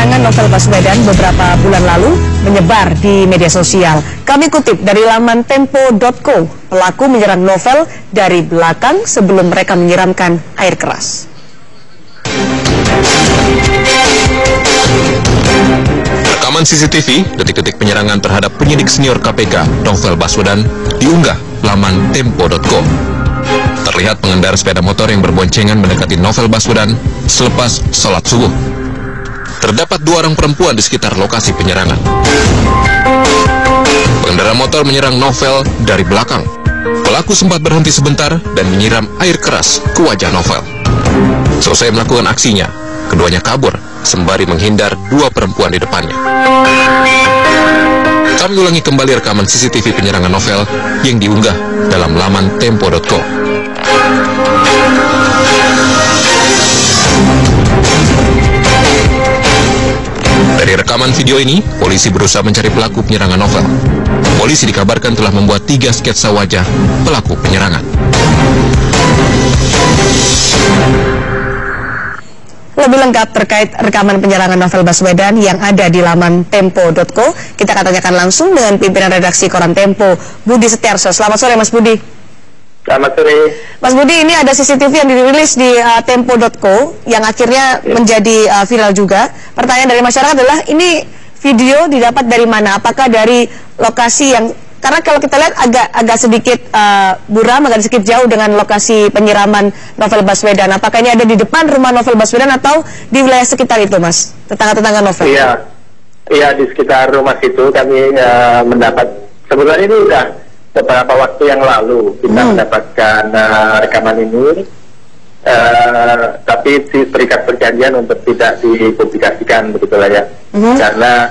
penyerangan Novel Baswedan beberapa bulan lalu menyebar di media sosial. Kami kutip dari laman tempo.co, pelaku menyerang Novel dari belakang sebelum mereka menyiramkan air keras. Rekaman CCTV detik-detik penyerangan terhadap penyidik senior KPK Novel Baswedan diunggah laman tempo.co. Terlihat pengendara sepeda motor yang berboncengan mendekati Novel Baswedan selepas sholat subuh. Terdapat 2 orang perempuan di sekitar lokasi penyerangan. Pengendara motor menyerang Novel dari belakang. Pelaku sempat berhenti sebentar dan menyiram air keras ke wajah Novel. Selesai melakukan aksinya, keduanya kabur sembari menghindar 2 perempuan di depannya. Kami ulangi kembali rekaman CCTV penyerangan Novel yang diunggah dalam laman tempo.co. Dari rekaman video ini, polisi berusaha mencari pelaku penyerangan Novel. Polisi dikabarkan telah membuat 3 sketsa wajah pelaku penyerangan. Lebih lengkap terkait rekaman penyerangan Novel Baswedan yang ada di laman tempo.co, kita akan tanyakan langsung dengan pimpinan redaksi Koran Tempo, Budi Setiarso. Selamat sore, Mas Budi. Selamat sore. Mas Budi, ini ada CCTV yang dirilis di tempo.co yang akhirnya menjadi viral juga. Pertanyaan dari masyarakat adalah, ini video didapat dari mana? Apakah dari lokasi yang, karena kalau kita lihat agak sedikit buram, agak sedikit jauh dengan lokasi penyiraman Novel Baswedan. Apakah ini ada di depan rumah Novel Baswedan atau di wilayah sekitar itu, Mas? Tetangga-tetangga Novel? Iya, di sekitar rumah situ kami mendapat, sebenarnya ini udah beberapa waktu yang lalu kita mendapatkan rekaman ini, tapi terikat perjanjian untuk tidak dipublikasikan, begitulah ya. Karena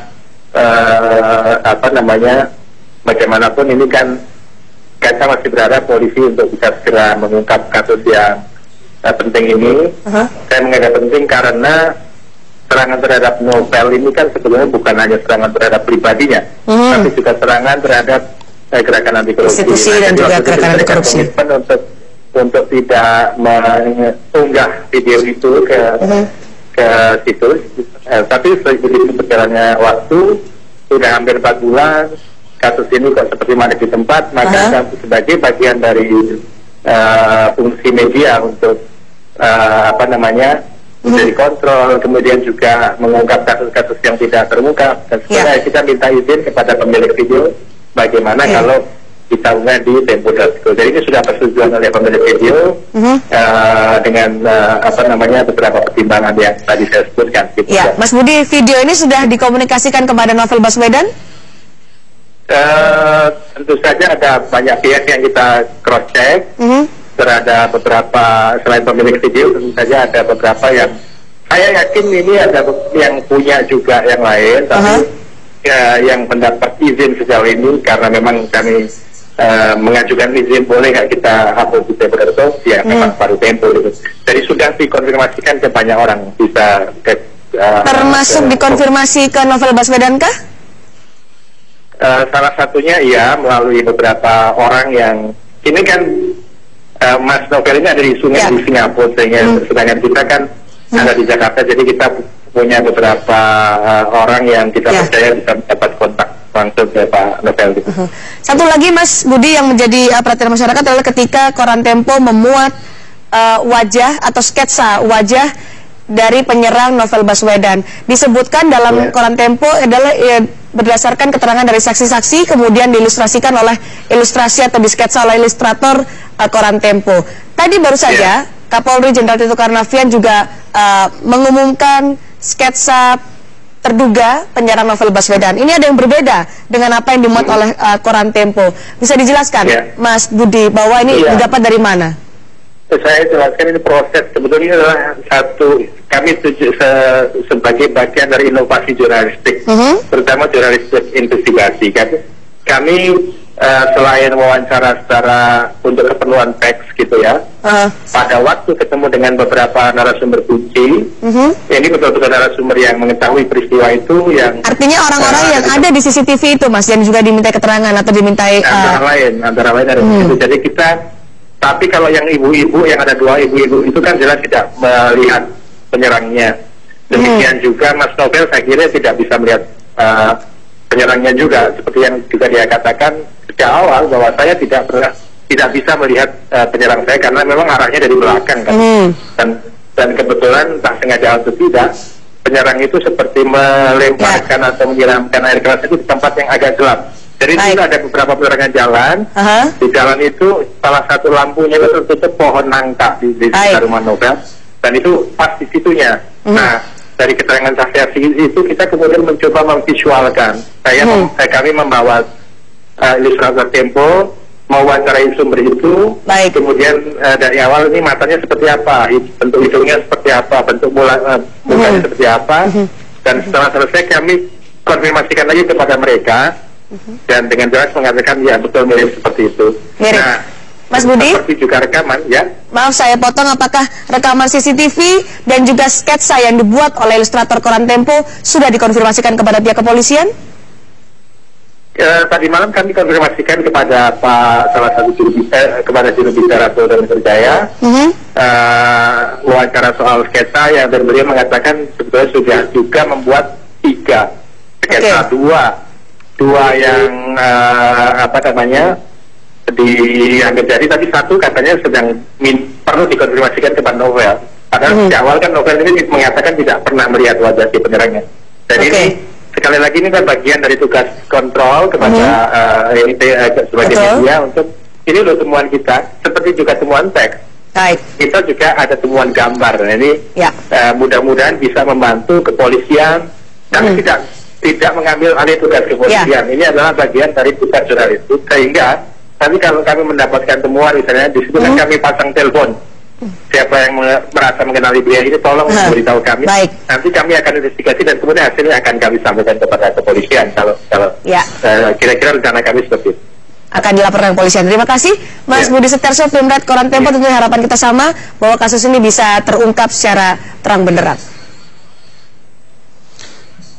bagaimanapun ini kan kita masih berharap polisi untuk bisa segera mengungkap kasus yang penting ini. Saya menganggap penting karena serangan terhadap Novel ini kan sebetulnya bukan hanya serangan terhadap pribadinya, tapi juga serangan terhadap gerakan anti korupsi. Institusi dan juga gerakan anti korupsi. Untuk tidak mengunggah video itu ke situs. Tapi begitu berjalannya waktu, sudah hampir 4 bulan, kasus ini kok seperti mana di tempat, maka sebagai bagian dari fungsi media untuk menjadi kontrol, kemudian juga mengungkap kasus-kasus yang tidak terungkap. Dan sebenarnya kita minta izin kepada pemilik video bagaimana kalau kita unggah di tempo.co. Jadi ini sudah persetujuan oleh pemilik video dengan beberapa pertimbangan yang tadi saya sebutkan. Gitu, ya, Mas Budi, video ini sudah dikomunikasikan kepada Novel Baswedan? Tentu saja ada banyak pihak yang kita cross check. Terhadap beberapa, selain pemilik video, tentu saja ada beberapa yang saya yakin ini ada yang punya juga yang lain, tapi yang mendapat izin sejauh ini karena memang kami mengajukan izin, boleh nggak kita upload di tempo.co, ya memang baru Tempo gitu. Jadi sudah dikonfirmasikan ke banyak orang, bisa termasuk dikonfirmasi ke Novel Baswedan kah? Salah satunya iya, melalui beberapa orang yang ini kan Mas Novel ini ada di sungai di Singapura, sedangkan kita kan ada di Jakarta, jadi kita punya beberapa orang yang kita percaya bisa dapat kontak langsung ke Pak Novel. Satu lagi, Mas Budi, yang menjadi perhatian masyarakat adalah ketika Koran Tempo memuat wajah atau sketsa wajah dari penyerang Novel Baswedan. Disebutkan dalam Koran Tempo adalah berdasarkan keterangan dari saksi-saksi, kemudian diilustrasikan oleh ilustrasi atau disketsa oleh ilustrator Koran Tempo. Tadi baru saja Kapolri Jenderal Tito Karnavian juga mengumumkan sketsa terduga penyerang Novel Baswedan. Ini ada yang berbeda dengan apa yang dimuat oleh Koran Tempo. Bisa dijelaskan, Mas Budi, bahwa ini didapat dari mana? Saya jelaskan, ini proses sebetulnya adalah kami sebagai bagian dari inovasi jurnalistik, terutama jurnalistik investigasi. Kami selain wawancara secara untuk keperluan teks gitu ya, pada waktu ketemu dengan beberapa narasumber kunci, ini betul-betul narasumber yang mengetahui peristiwa itu, yang artinya orang-orang yang ada di CCTV itu, Mas, yang juga diminta keterangan atau dimintai antara lain dari situ. Jadi kita, tapi kalau yang ibu-ibu, yang ada 2 ibu-ibu itu kan jelas tidak melihat penyerangnya. Demikian juga Mas Novel saya kira tidak bisa melihat penyerangnya juga, seperti yang juga dia katakan sejak awal bahwa saya tidak bisa melihat penyerang saya karena memang arahnya dari belakang kan. Dan kebetulan tak sengaja atau tidak, penyerang itu seperti melemparkan atau menyiramkan air keras itu di tempat yang agak gelap. Jadi itu ada beberapa penerangan jalan. Di jalan itu salah satu lampunya itu tertutup pohon nangka di sekitar rumah Novel, dan itu pas di situnya. Nah, dari keterangan saksi itu kita kemudian mencoba memvisualkan. Kami membawa ilustrator Tempo, mewawancarai sumber itu, kemudian dari awal ini matanya seperti apa, bentuk hidungnya seperti apa, bentuk mukanya seperti apa, dan setelah selesai kami konfirmasikan lagi kepada mereka, dan dengan jelas mengatakan ya betul mirip seperti itu. Nah, Mas Budi, seperti juga rekaman, ya. Maaf saya potong, apakah rekaman CCTV dan juga sketsa yang dibuat oleh ilustrator koran Tempo sudah dikonfirmasikan kepada pihak kepolisian? Tadi malam kami konfirmasikan kepada salah satu kepada jurubicara Polda Metro Jaya, wawancara soal sketsa yang beliau mengatakan sebetulnya sudah juga membuat 3 sketsa, dua yang dianggap jadi, tapi satu katanya sedang perlu dikonfirmasikan kepada Novel. Padahal di awal kan Novel ini mengatakan tidak pernah melihat wajah si penyerangnya. Dan ini sekali lagi ini kan bagian dari tugas kontrol kepada sebagai media untuk ini loh temuan kita, seperti juga temuan teks. Kita juga ada temuan gambar. Nah, ini mudah-mudahan bisa membantu kepolisian. Kami tidak mengambil alih tugas kepolisian. Ini adalah bagian dari tugas jurnalistik, sehingga nanti kalau kami mendapatkan temuan misalnya di situ kan kami pasang telepon. Siapa yang merasa mengenali beliau ini tolong memberitahu kami. Nanti kami akan investigasi dan kemudian hasilnya akan kami sampaikan kepada kepolisian. Kalau kira-kira rencana kami seperti itu. Akan dilaporkan kepolisian. Terima kasih Mas Budi Setiarso, Pemret Koran Tempo. Tentunya harapan kita sama bahwa kasus ini bisa terungkap secara terang benderang.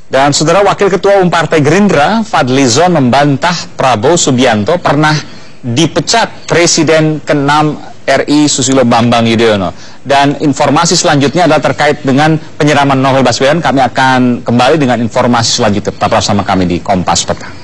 Dan saudara, Wakil Ketua Umum Partai Gerindra Fadlizon membantah Prabowo Subianto pernah dipecat Presiden ke-6 RI Susilo Bambang Yudhoyono. Dan informasi selanjutnya adalah terkait dengan penyiraman Novel Baswedan. Kami akan kembali dengan informasi selanjutnya. Tetap bersama kami di Kompas Petang.